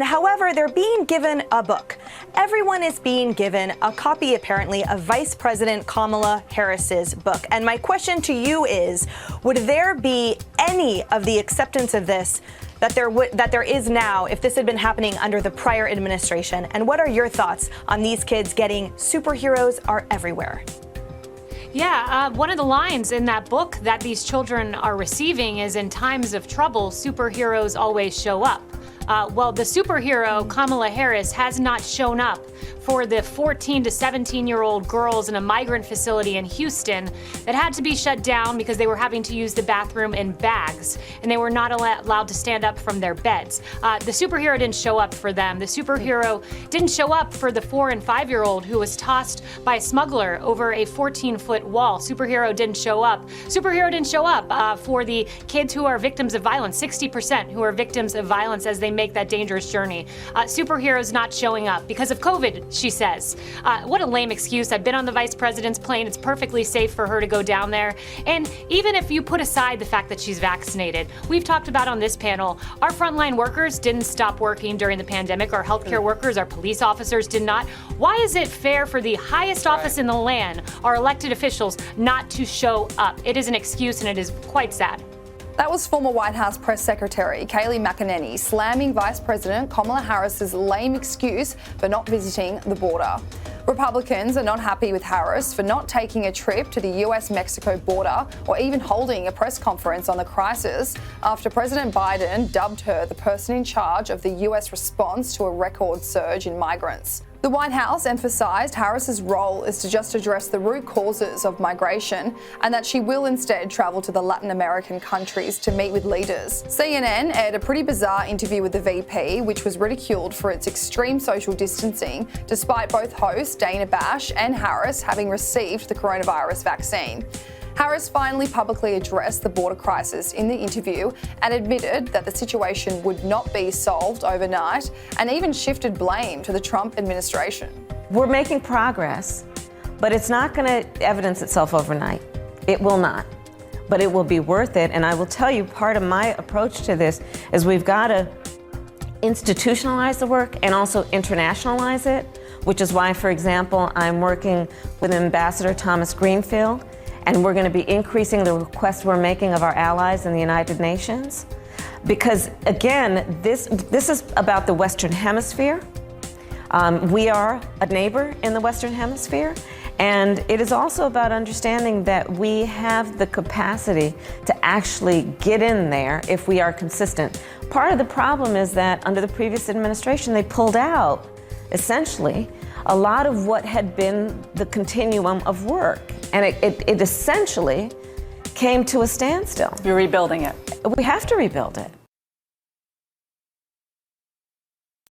However, they're being given a book. Everyone is being given a copy, apparently, of Vice President Kamala Harris's book. And my question to you is, would there be any of the acceptance of this that there is now if this had been happening under the prior administration? And what are your thoughts on these kids getting superheroes are everywhere? Yeah, one of the lines in that book that these children are receiving is, in times of trouble, superheroes always show up. Well, the superhero, Kamala Harris, has not shown up for the 14 to 17-year-old girls in a migrant facility in Houston that had to be shut down because they were having to use the bathroom in bags and they were not allowed to stand up from their beds. The superhero didn't show up for them. The superhero didn't show up for the 4 and 5-year-old who was tossed by a smuggler over a 14-foot wall. Superhero didn't show up. Superhero didn't show up for the kids who are victims of violence, 60% who are victims of violence as they make that dangerous journey. Superheroes not showing up because of COVID, she says. What a lame excuse. I've been on the vice president's plane. It's perfectly safe for her to go down there. And even if you put aside the fact that she's vaccinated, we've talked about on this panel, our frontline workers didn't stop working during the pandemic. Our healthcare workers, our police officers did not. Why is it fair for the highest office in the land, our elected officials, not to show up? It is an excuse and it is quite sad. That was former White House Press Secretary Kayleigh McEnany slamming Vice President Kamala Harris's lame excuse for not visiting the border. Republicans are not happy with Harris for not taking a trip to the US-Mexico border or even holding a press conference on the crisis after President Biden dubbed her the person in charge of the US response to a record surge in migrants. The White House emphasised Harris's role is to just address the root causes of migration and that she will instead travel to the Latin American countries to meet with leaders. CNN aired a pretty bizarre interview with the VP, which was ridiculed for its extreme social distancing, despite both hosts Dana Bash and Harris having received the coronavirus vaccine. Harris finally publicly addressed the border crisis in the interview and admitted that the situation would not be solved overnight and even shifted blame to the Trump administration. We're making progress, but it's not going to evidence itself overnight. It will not, but it will be worth it. And I will tell you, part of my approach to this is we've got to institutionalize the work and also internationalize it, which is why, for example, I'm working with Ambassador Thomas Greenfield, and we're going to be increasing the requests we're making of our allies in the United Nations. Because again, this is about the Western Hemisphere. We are a neighbor in the Western Hemisphere. And it is also about understanding that we have the capacity to actually get in there if we are consistent. Part of the problem is that under the previous administration, they pulled out, essentially, a lot of what had been the continuum of work. And it essentially came to a standstill. You're rebuilding it. We have to rebuild it.